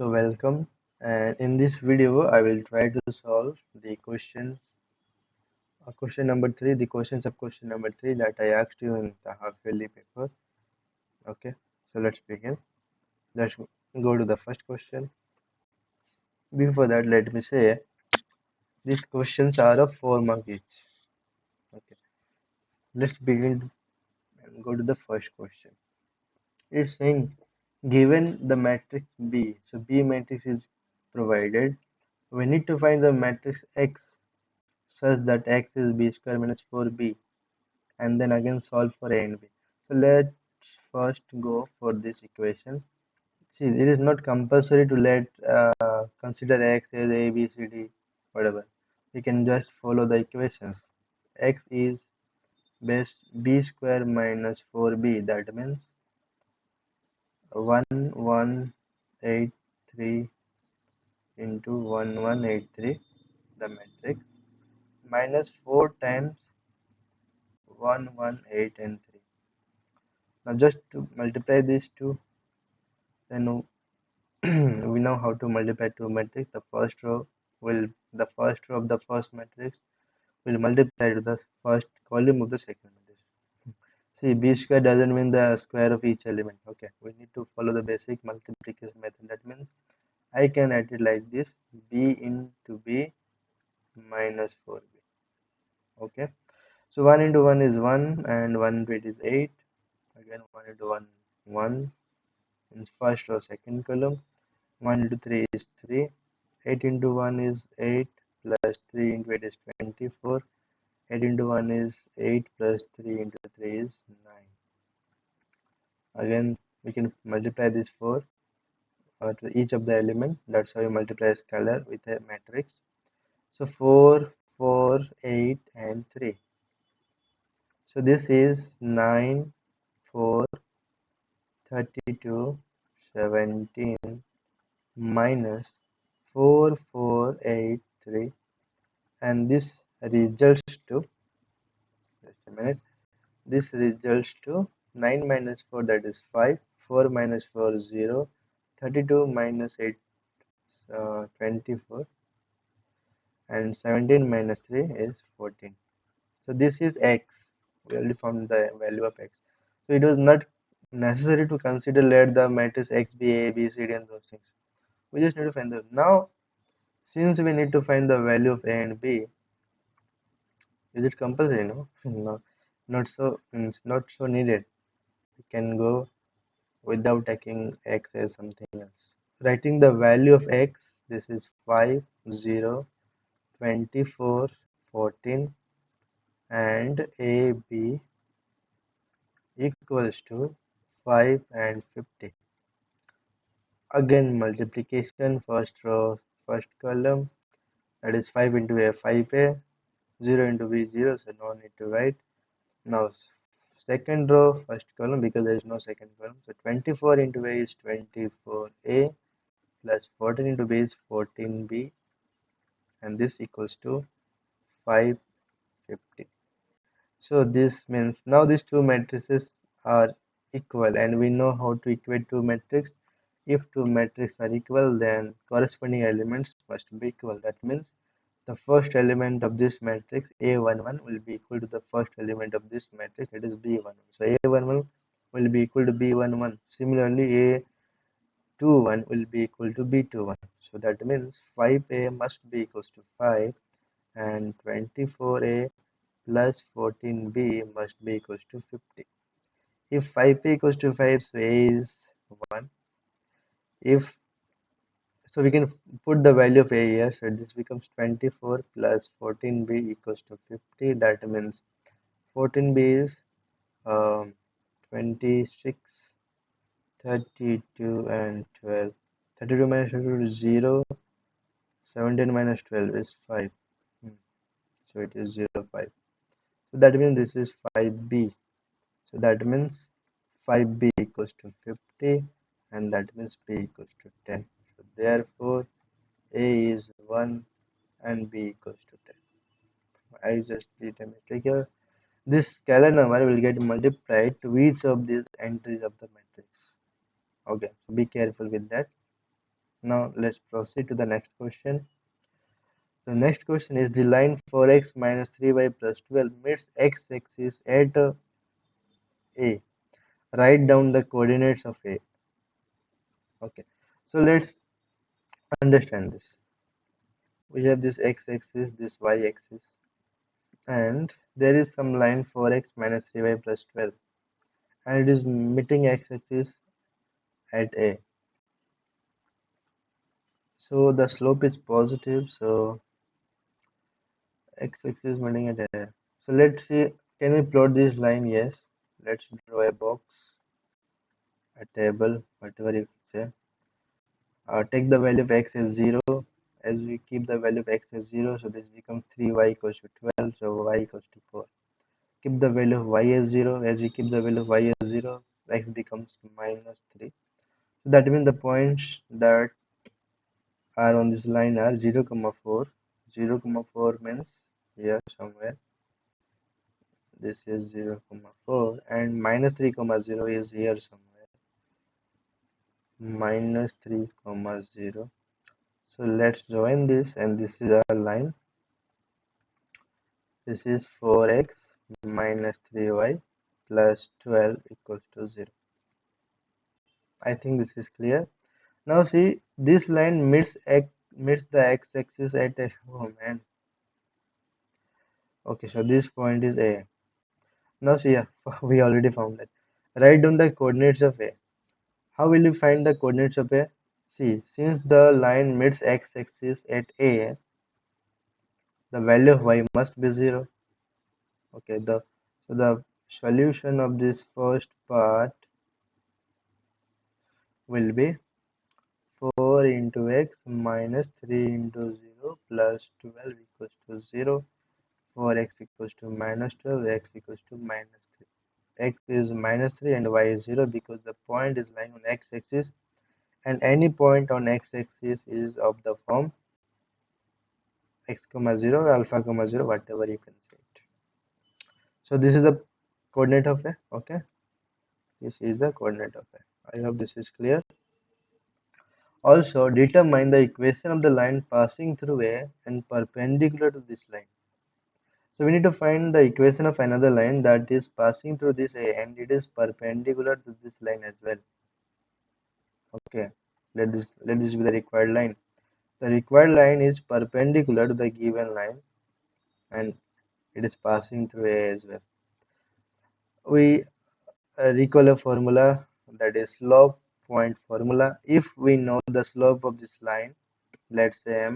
Welcome, and in this video I will try to solve the question number 3, the questions of question number 3 that I asked you in the half yearly paper. Okay, so let's begin. Let's go to the first question. Before that, let me say these questions are of 4 mark each. Okay, let's begin and go to the first question. It's saying given the matrix B, so B matrix is provided. We need to find the matrix X such that X is B square minus 4B, and then again solve for A and B. So let's first go for this equation. See, it is not compulsory to let consider X as A, B, C, D, whatever. We can just follow the equations. X is base B square minus 4B. That means 1183 into 1183, the matrix, minus 4 times 118 and 3. Now just to multiply these two, then we know how to multiply two matrix. The first row of the first matrix will multiply to the first column of the second matrix. See, b square doesn't mean the square of each element. Okay, we need to follow the basic multiplication method. That means I can write it like this: b into b minus 4b. Okay, so 1 into 1 is 1, and 1 into it is 8. Again, 1 into 1, 1 in first row, second column. 1 into 3 is 3. 8 into 1 is 8, plus 3 into 8 is 24. 8 into 1 is 8, plus 3 into 3 is 9. Again, we can multiply this 4 to each of the element. That's how you multiply a scalar with a matrix. So 4, 4, 8, and 3. So this is 9, 4, 32, 17, minus 4, 4, 8, 3, and this results to, just a minute, this results to 9 minus 4, that is 5, 4 minus 4 is 0, 32 minus 8 24, and 17 minus 3 is 14. So this is x. We already found the value of x. So it was not necessary to consider let the matrix x be a, b, c, d, and those things. We just need to find those. Now, since we need to find the value of a and b, is it compulsory? No, no, not so needed. We can go without taking x as something else. Writing the value of x, this is 5, 0, 24, 14, and AB equals to 5 and 50. Again, multiplication, first row, first column, that is 5 into a, 5a, 0 into b, 0, so no need to write. Now, second row, first column, because there is no second column, so 24 into a is 24a, plus 14 into b is 14b, and this equals to 550. So this means now these two matrices are equal, and we know how to equate two matrices. If two matrices are equal, then corresponding elements must be equal. That means the first element of this matrix A11 will be equal to the first element of this matrix, that is B11. So A11 will be equal to B11. Similarly, A21 will be equal to B21. So that means 5A must be equals to 5, and 24A plus 14b must be equals to 50. If 5p equals to 5, so a is 1. If so, we can put the value of a here. So this becomes 24 plus 14b equals to 50. That means 14b is 26, 32, and 12. 32 minus 22 is 0. 17 minus 12 is 5. So it is 0, 5. So that means this is 5b. So that means 5b equals to 50, and that means b equals to 10. So therefore, a is 1 and b equals to 10. I just did a mistake here. This scalar number will get multiplied to each of these entries of the matrix. Okay, so be careful with that. Now let's proceed to the next question. The next question is the line 4x minus 3y plus 12 meets x-axis at A. Write down the coordinates of A. Okay, so let's understand this. We have this x-axis, this y-axis, and there is some line 4x minus 3y plus 12, and it is meeting x-axis at A. So the slope is positive, so x-axis meeting at A. So let's see, can we plot this line? Yes. Let's draw a box, a table, whatever you say. Take the value of x as 0. As we keep the value of x as 0, so this becomes 3y equals to 12, so y equals to 4. Keep the value of y as 0. As we keep the value of y as 0, x becomes minus 3. So that means the points that are on this line are 0, 4. 0, 4 means here somewhere. This is 0, 4, and minus 3, 0 is here somewhere. Minus 3, 0. So let's join this, and this is our line. This is 4x minus 3y plus 12 equals to 0. I think this is clear. Now see, this line meets the x-axis at a, oh man. Okay, so this point is A. Now see, yeah, we already found it. Write down the coordinates of A. How will you find the coordinates of A? See, since the line meets x-axis at A, the value of y must be 0. Okay, the solution of this first part will be 4 into x minus 3 into 0 plus 12 equals to 0. 4x equals to minus 12, x equals to minus 3. X is minus 3 and y is 0 because the point is lying on x-axis, and any point on x-axis is of the form x comma 0 or alpha comma 0, whatever you can say it. So this is the coordinate of A. Okay, this is the coordinate of A. I hope this is clear. Also, determine the equation of the line passing through A and perpendicular to this line. So we need to find the equation of another line that is passing through this A and it is perpendicular to this line as well. Okay, let this be the required line. The required line is perpendicular to the given line and it is passing through A as well. We recall a formula, that is slope point formula. If we know the slope of this line, let's say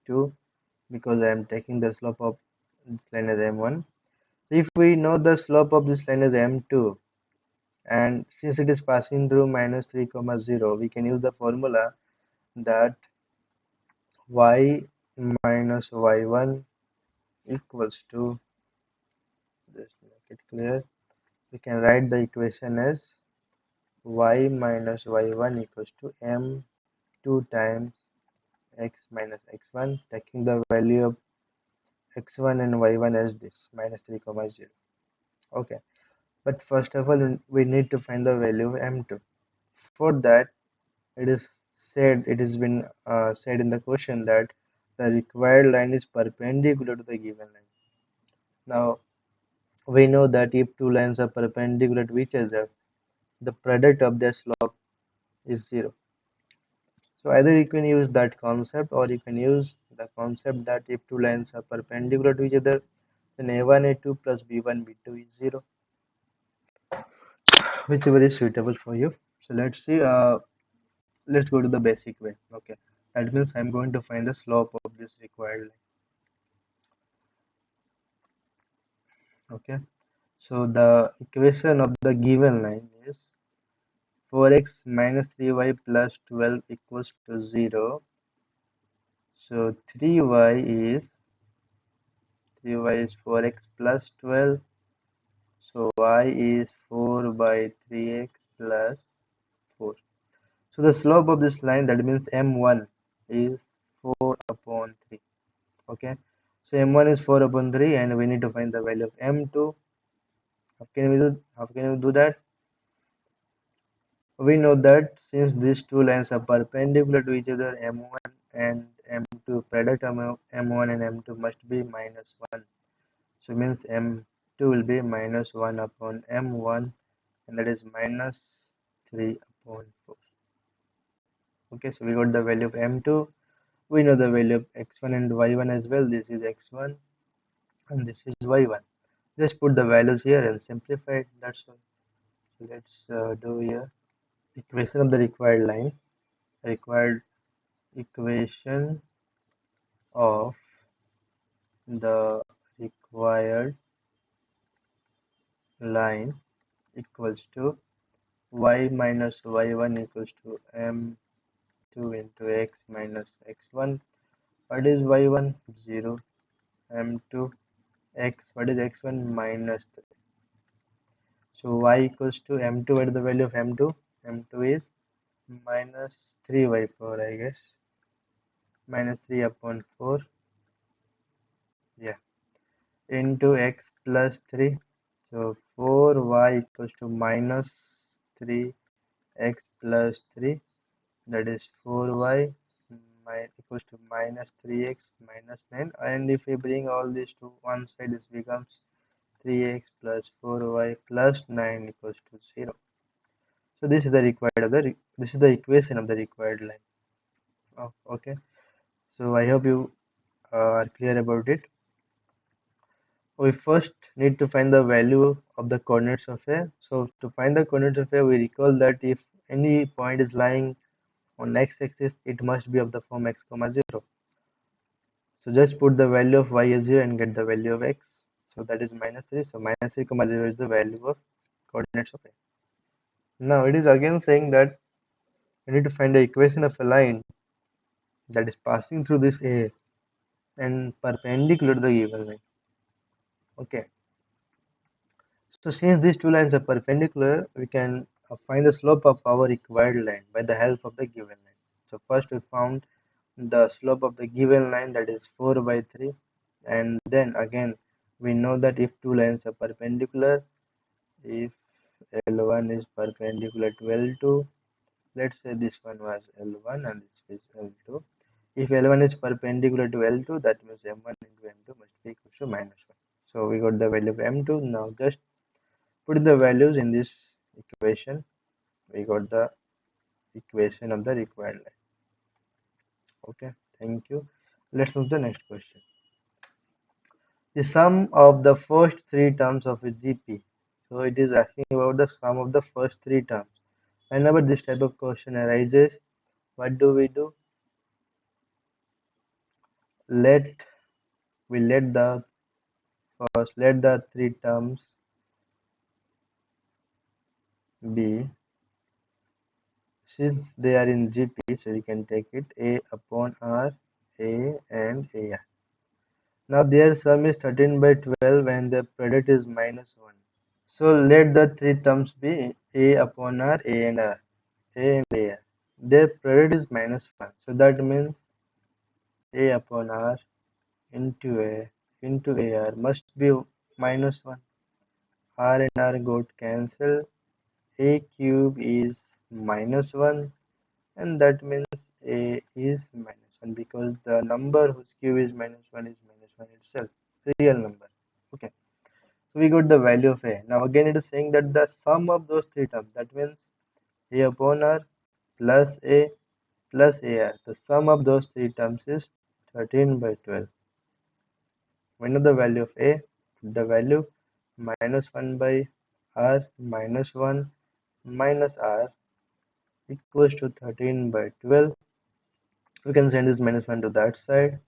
M2, because I am taking the slope of this line as M1. If we know the slope of this line as M2, and since it is passing through minus 3 comma 0, we can use the formula that y minus y1 equals to, just make it clear, we can write the equation as y minus y1 equals to m2 times x minus x1, taking the value of x1 and y1 as this minus 3 comma 0. Okay, but first of all we need to find the value of m2. For that, it has been said in the question that the required line is perpendicular to the given line. Now we know that if two lines are perpendicular to each other, the product of their slope is 0. So either you can use that concept or you can use the concept that if two lines are perpendicular to each other, then a1 a2 plus b1 b2 is 0, whichever is suitable for you. So let's see. Let's go to the basic way. Okay, that means I'm going to find the slope of this required line. Okay, so the equation of the given line is 4x minus 3y plus 12 equals to 0. So 3y is 4x plus 12. So y is 4 by 3x plus 4. So the slope of this line, that means m1, is 4 upon 3. Okay, so m1 is 4 upon 3 and we need to find the value of m2. How can we do that? We know that since these two lines are perpendicular to each other, M1 and M2, product of M1 and M2 must be minus 1. So means M2 will be minus 1 upon M1, and that is minus 3 upon 4. Okay, so we got the value of M2. We know the value of x1 and y1 as well. This is x1 and this is y1. Just put the values here and simplify it. That's all. So let's do here equation of the required line. Required equation of the required line equals to y minus y1 equals to m2 into x minus x1. What is y1? 0. M2 x. What is x1? Minus 3. So y equals to m2. What is the value of m2? M2 is minus 3 by 4, I guess. Minus 3 upon 4. Yeah. Into x plus 3. So 4y equals to minus 3x plus 3. That is 4y equals to minus 3x minus 9. And if we bring all this to one side, this becomes 3x plus 4y plus 9 equals to 0. So this is the this is the equation of the required line. Oh, okay. So I hope you are clear about it. We first need to find the value of the coordinates of A. So to find the coordinates of A, we recall that if any point is lying on x-axis, it must be of the form x comma 0. So just put the value of y as 0 and get the value of x. So that is minus 3. So minus 3 comma 0 is the value of coordinates of A. Now it is again saying that we need to find the equation of a line that is passing through this A and perpendicular to the given line. Okay. So since these two lines are perpendicular, we can find the slope of our required line by the help of the given line. So first we found the slope of the given line, that is 4 by 3, and then again we know that if two lines are perpendicular, if L1 is perpendicular to L2, let's say this one was L1 and this is L2. If L1 is perpendicular to L2, that means M1 into M2 must be equal to minus 1. So we got the value of M2. Now just put the values in this equation. We got the equation of the required line. Okay, thank you. Let's move to the next question. The sum of the first three terms of a GP. So it is asking about the sum of the first three terms. Whenever this type of question arises, what do? Let let the let the three terms be, since they are in GP, so we can take it A upon R, A and AR. Now their sum is 13 by 12 and the product is minus 1. So let the three terms be A upon R, A and R, A and AR. Their product is minus 1. So that means A upon R into A into AR must be minus 1. R and R got cancelled. A cube is minus 1, and that means A is minus 1 because the number whose cube is minus 1 is minus 1 itself, real number. Okay, so we got the value of A. Now again it is saying that the sum of those three terms, that means A upon R plus A plus AR, the sum of those three terms is 13 by 12. We know the value of A, the value minus 1 by R minus 1 minus R equals to 13 by 12. We can send this minus 1 to that side.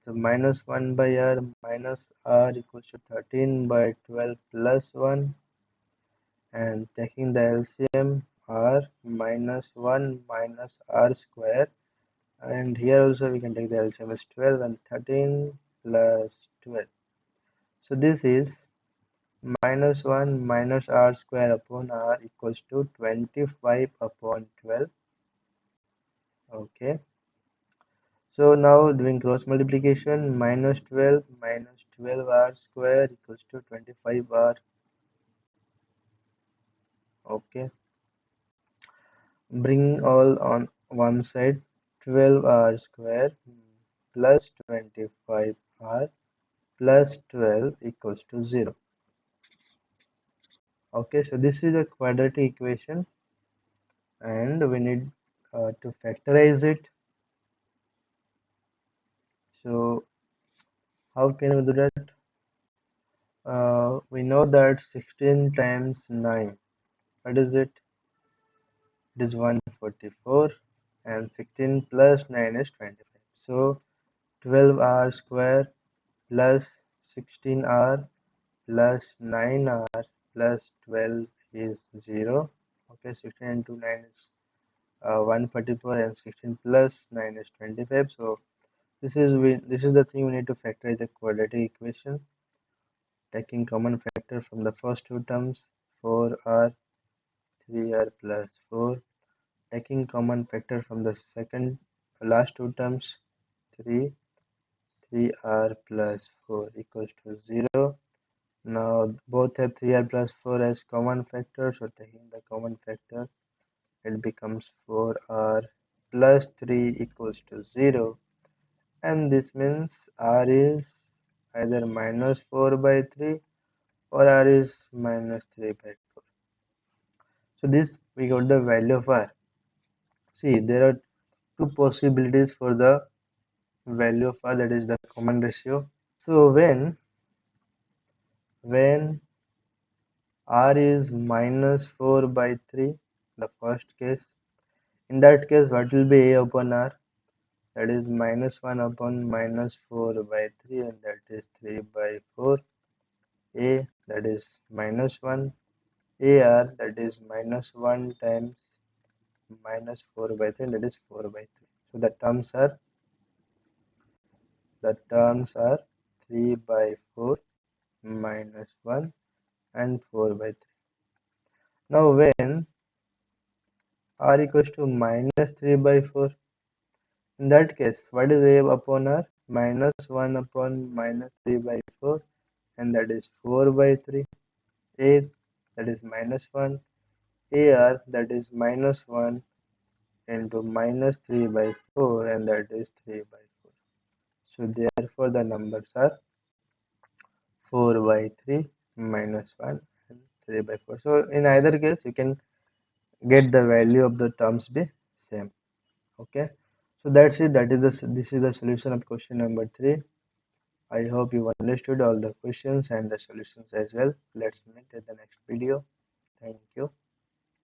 So minus 1 by R minus R equals to 13 by 12 plus 1. And taking the LCM, R minus 1 minus R square. And here also we can take the LCM as 12 and 13 plus 12. So this is minus 1 minus R square upon R equals to 25 upon 12. Okay. So now doing cross multiplication, minus 12 minus 12R square equals to 25R. Okay. Bring all on one side. 12r square plus 25r plus 12 equals to 0. Okay, so this is a quadratic equation and we need to factorize it. So how can we do that? We know that 16 times 9, what is it? It is 144 and 16 plus 9 is 25. So 12r square plus 16r plus 9r plus 12 is 0. Okay, 16 into 9 is 144 and 16 plus 9 is 25. So this is the thing we need to factorize the quadratic equation, taking common factor from the first two terms 4r 3r plus 4, taking common factor from the second last two terms 3 3r plus 4 equals to 0. Now both have 3r plus 4 as common factor, so taking the common factor it becomes 4r plus 3 equals to 0, and this means r is either minus 4 by 3 or r is minus 3 by 4. So this we got the value of r. See, there are two possibilities for the value of r, that is the common ratio. So when r is minus 4 by 3, the first case, in that case what will be a upon r? That is minus 1 upon minus 4 by 3, and that is 3 by 4. A, that is minus 1. AR, that is minus 1 times minus 4 by 3, that is 4 by 3. So the terms are 3 by 4 minus 1 and 4 by 3. Now when r equals to minus 3 by 4, in that case what is a upon r? Minus 1 upon minus 3 by 4, and that is 4 by 3. A, that is minus 1. AR, that is minus 1 into minus 3 by 4, and that is 3 by 4. So therefore the numbers are 4 by 3 minus 1 and 3 by 4. So in either case you can get the value of the terms be same. Okay, so that's it. This is the solution of question number 3. I hope you understood all the questions and the solutions as well. Let's meet in the next video. Thank you.